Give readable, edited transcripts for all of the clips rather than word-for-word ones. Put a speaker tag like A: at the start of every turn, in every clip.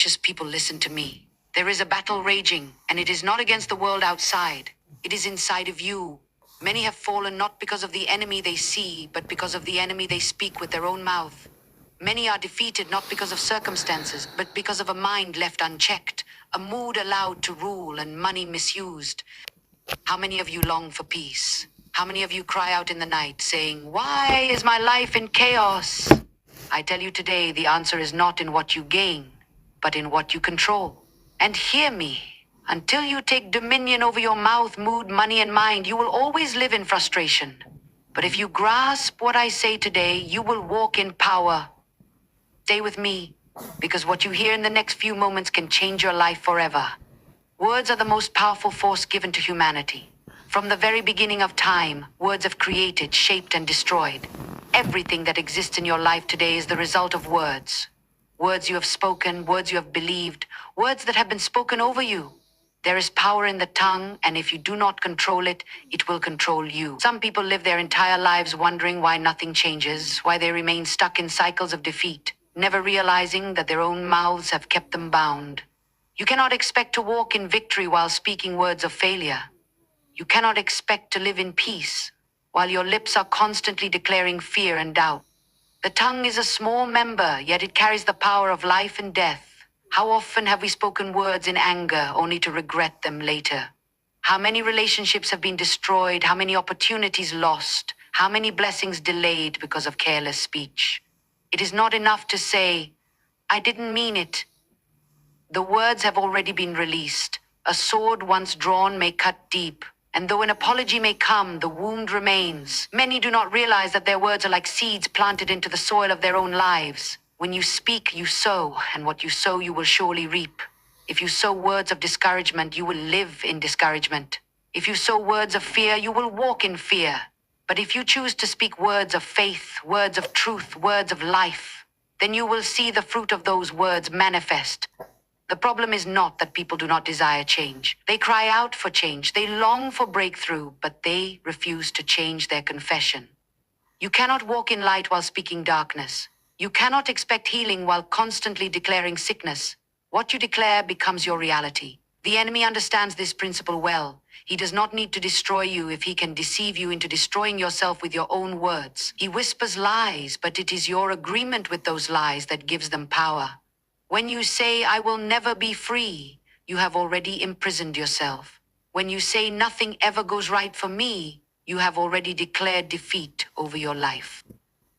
A: Just people, listen to me. There is a battle raging, and it is not against the world outside. It is inside of you. Many have fallen not because of the enemy they see, but because of the enemy they speak with their own mouth. Many are defeated not because of circumstances, but because of a mind left unchecked, a mood allowed to rule, and money misused. How many of you long for peace? How many of you cry out in the night saying, "Why is my life in chaos?" I tell you today, the answer is not in what you gain, but in what you control. And hear me. Until you take dominion over your mouth, mood, money, and mind, you will always live in frustration. But if you grasp what I say today, you will walk in power. Stay with me, because what you hear in the next few moments can change your life forever. Words are the most powerful force given to humanity. From the very beginning of time, words have created, shaped, and destroyed. Everything that exists in your life today is the result of words. Words you have spoken, words you have believed, words that have been spoken over you. There is power in the tongue, and if you do not control it, it will control you. Some people live their entire lives wondering why nothing changes, why they remain stuck in cycles of defeat, never realizing that their own mouths have kept them bound. You cannot expect to walk in victory while speaking words of failure. You cannot expect to live in peace while your lips are constantly declaring fear and doubt. The tongue is a small member, yet it carries the power of life and death. How often have we spoken words in anger only to regret them later? How many relationships have been destroyed? How many opportunities lost? How many blessings delayed because of careless speech? It is not enough to say, "I didn't mean it." The words have already been released. A sword once drawn may cut deep, and though an apology may come, the wound remains. Many do not realize that their words are like seeds planted into the soil of their own lives. When you speak, you sow, and what you sow, you will surely reap. If you sow words of discouragement, you will live in discouragement. If you sow words of fear, you will walk in fear. But if you choose to speak words of faith, words of truth, words of life, then you will see the fruit of those words manifest. The problem is not that people do not desire change. They cry out for change. They long for breakthrough, but they refuse to change their confession. You cannot walk in light while speaking darkness. You cannot expect healing while constantly declaring sickness. What you declare becomes your reality. The enemy understands this principle well. He does not need to destroy you if he can deceive you into destroying yourself with your own words. He whispers lies, but it is your agreement with those lies that gives them power. When you say, "I will never be free," you have already imprisoned yourself. When you say, "Nothing ever goes right for me," you have already declared defeat over your life.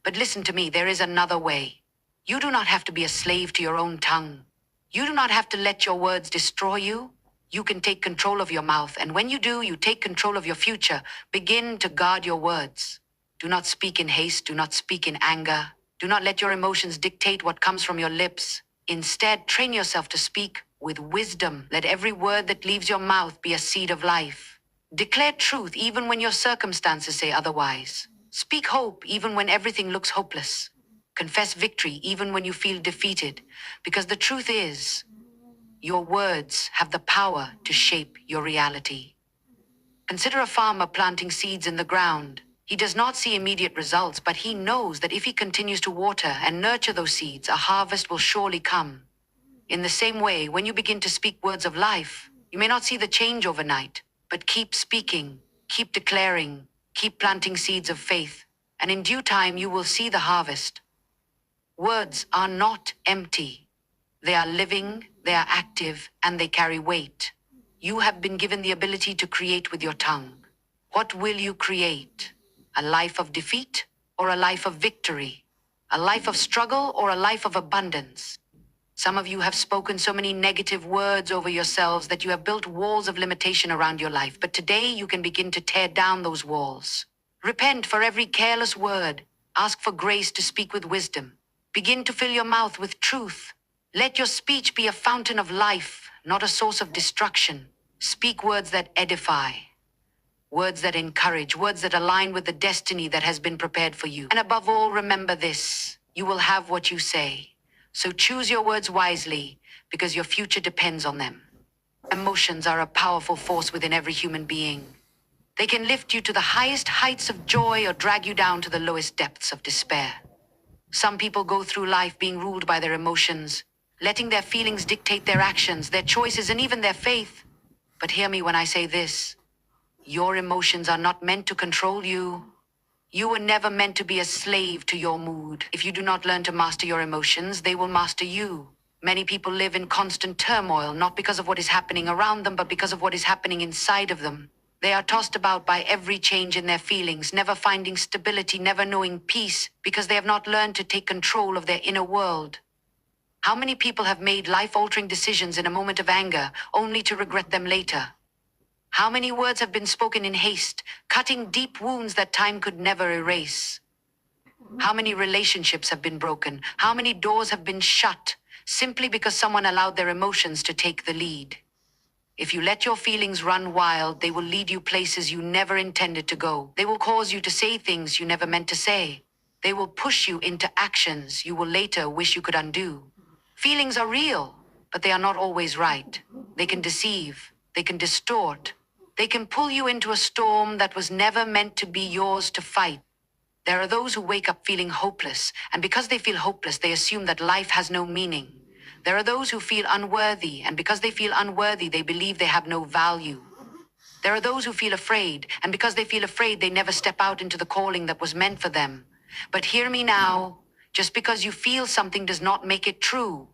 A: But listen to me, there is another way. You do not have to be a slave to your own tongue. You do not have to let your words destroy you. You can take control of your mouth, and when you do, you take control of your future. Begin to guard your words. Do not speak in haste. Do not speak in anger. Do not let your emotions dictate what comes from your lips. Instead, train yourself to speak with wisdom. Let every word that leaves your mouth be a seed of life. Declare truth even when your circumstances say otherwise. Speak hope even when everything looks hopeless. Confess victory even when you feel defeated, because the truth is, your words have the power to shape your reality. Consider a farmer planting seeds in the ground. He does not see immediate results, but he knows that if he continues to water and nurture those seeds, a harvest will surely come. In the same way, when you begin to speak words of life, you may not see the change overnight, but keep speaking, keep declaring, keep planting seeds of faith, and in due time you will see the harvest. Words are not empty. They are living, they are active, and they carry weight. You have been given the ability to create with your tongue. What will you create? A life of defeat or a life of victory? A life of struggle or a life of abundance? Some of you have spoken so many negative words over yourselves that you have built walls of limitation around your life, but today you can begin to tear down those walls. Repent for every careless word. Ask for grace to speak with wisdom. Begin to fill your mouth with truth. Let your speech be a fountain of life, not a source of destruction. Speak words that edify, words that encourage, words that align with the destiny that has been prepared for you. And above all, remember this: you will have what you say. So choose your words wisely, because your future depends on them. Emotions are a powerful force within every human being. They can lift you to the highest heights of joy or drag you down to the lowest depths of despair. Some people go through life being ruled by their emotions, letting their feelings dictate their actions, their choices, and even their faith. But hear me when I say this. Your emotions are not meant to control you. You were never meant to be a slave to your mood. If you do not learn to master your emotions, they will master you. Many people live in constant turmoil, not because of what is happening around them, but because of what is happening inside of them. They are tossed about by every change in their feelings, never finding stability, never knowing peace, because they have not learned to take control of their inner world. How many people have made life-altering decisions in a moment of anger, only to regret them later? How many words have been spoken in haste, cutting deep wounds that time could never erase? How many relationships have been broken? How many doors have been shut, simply because someone allowed their emotions to take the lead? If you let your feelings run wild, they will lead you places you never intended to go. They will cause you to say things you never meant to say. They will push you into actions you will later wish you could undo. Feelings are real, but they are not always right. They can deceive. They can distort. They can pull you into a storm that was never meant to be yours to fight. There are those who wake up feeling hopeless, and because they feel hopeless, they assume that life has no meaning. There are those who feel unworthy, and because they feel unworthy, they believe they have no value. There are those who feel afraid, and because they feel afraid, they never step out into the calling that was meant for them. But hear me now, just because you feel something does not make it true.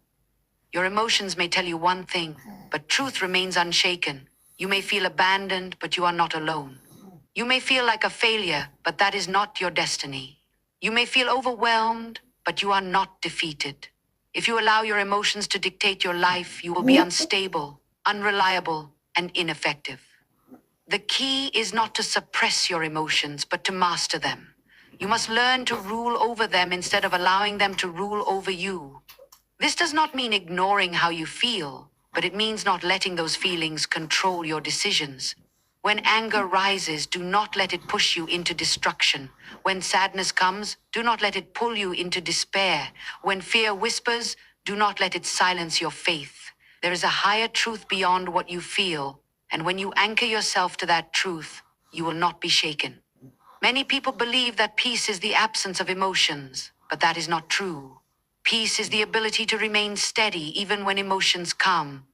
A: Your emotions may tell you one thing, but truth remains unshaken. You may feel abandoned, but you are not alone. You may feel like a failure, but that is not your destiny. You may feel overwhelmed, but you are not defeated. If you allow your emotions to dictate your life, you will be unstable, unreliable, and ineffective. The key is not to suppress your emotions, but to master them. You must learn to rule over them instead of allowing them to rule over you. This does not mean ignoring how you feel, but it means not letting those feelings control your decisions. When anger rises, do not let it push you into destruction. When sadness comes, do not let it pull you into despair. When fear whispers, do not let it silence your faith. There is a higher truth beyond what you feel, and when you anchor yourself to that truth, you will not be shaken. Many people believe that peace is the absence of emotions, but that is not true. Peace is the ability to remain steady even when emotions come.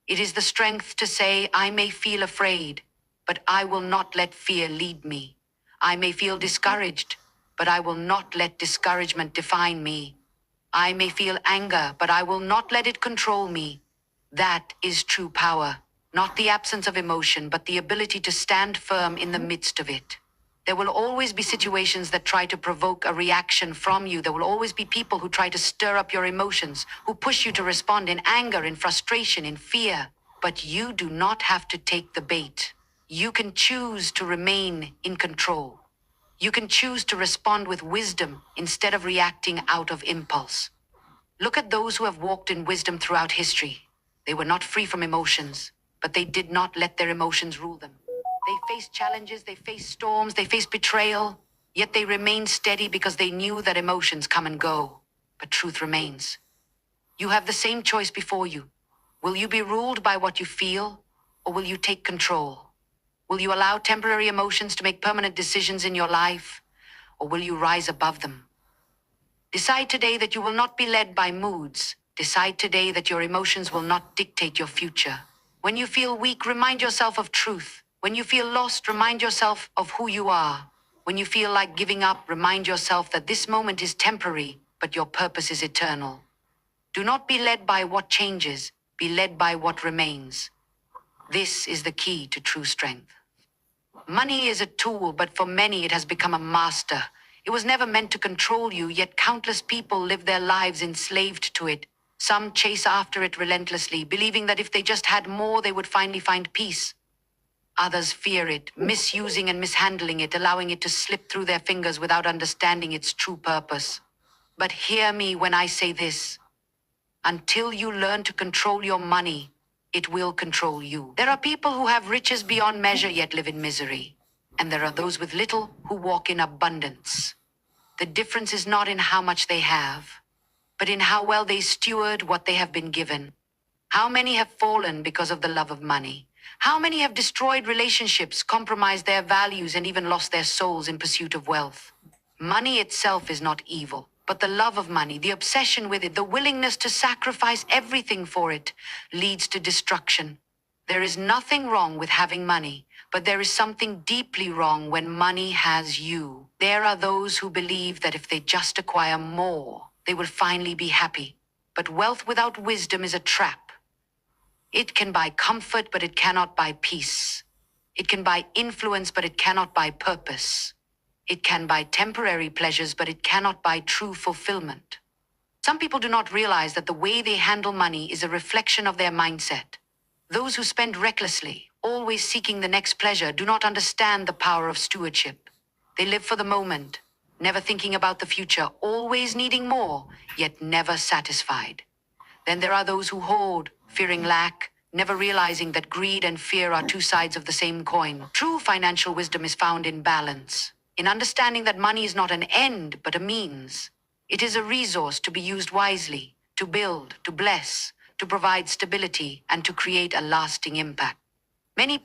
A: It is the strength to say, I may feel afraid, but I will not let fear lead me. I may feel discouraged, but I will not let discouragement define me. I may feel anger, but I will not let it control me. That is true power, not the absence of emotion, but the ability to stand firm in the midst of it. There will always be situations that try to provoke a reaction from you. There will always be people who try to stir up your emotions, who push you to respond in anger, in frustration, in fear. But you do not have to take the bait. You can choose to remain in control. You can choose to respond with wisdom instead of reacting out of impulse. Look at those who have walked in wisdom throughout history. They were not free from emotions, but they did not let their emotions rule them. They faced challenges, they faced storms, they faced betrayal, yet they remained steady because they knew that emotions come and go, but truth remains. You have the same choice before you. Will you be ruled by what you feel, or will you take control? Will you allow temporary emotions to make permanent decisions in your life, or will you rise above them? Decide today that you will not be led by moods. Decide today that your emotions will not dictate your future. When you feel weak, remind yourself of truth. When you feel lost, remind yourself of who you are. When you feel like giving up, remind yourself that this moment is temporary, but your purpose is eternal. Do not be led by what changes, be led by what remains. This is the key to true strength. Money is a tool, but for many it has become a master. It was never meant to control you, yet countless people live their lives enslaved to it. Some chase after it relentlessly, believing that if they just had more, they would finally find peace. Others fear it, misusing and mishandling it, allowing it to slip through their fingers without understanding its true purpose. But hear me when I say this. Until you learn to control your money, it will control you. There are people who have riches beyond measure yet live in misery. And there are those with little who walk in abundance. The difference is not in how much they have, but in how well they steward what they have been given. How many have fallen because of the love of money? How many have destroyed relationships, compromised their values, and even lost their souls in pursuit of wealth? Money itself is not evil, But the love of money, the obsession with it, the willingness to sacrifice everything for it, leads to destruction. There is nothing wrong with having money, but there is something deeply wrong when money has you. There are those who believe that if they just acquire more, they will finally be happy. But wealth without wisdom is a trap. It can buy comfort, but it cannot buy peace. It can buy influence, but it cannot buy purpose. It can buy temporary pleasures, but it cannot buy true fulfillment. Some people do not realize that the way they handle money is a reflection of their mindset. Those who spend recklessly, always seeking the next pleasure, do not understand the power of stewardship. They live for the moment, never thinking about the future, always needing more, yet never satisfied. Then there are those who hoard, fearing lack, never realizing that greed and fear are two sides of the same coin. True financial wisdom is found in balance, in understanding that money is not an end, but a means. It is a resource to be used wisely, to build, to bless, to provide stability, and to create a lasting impact. Many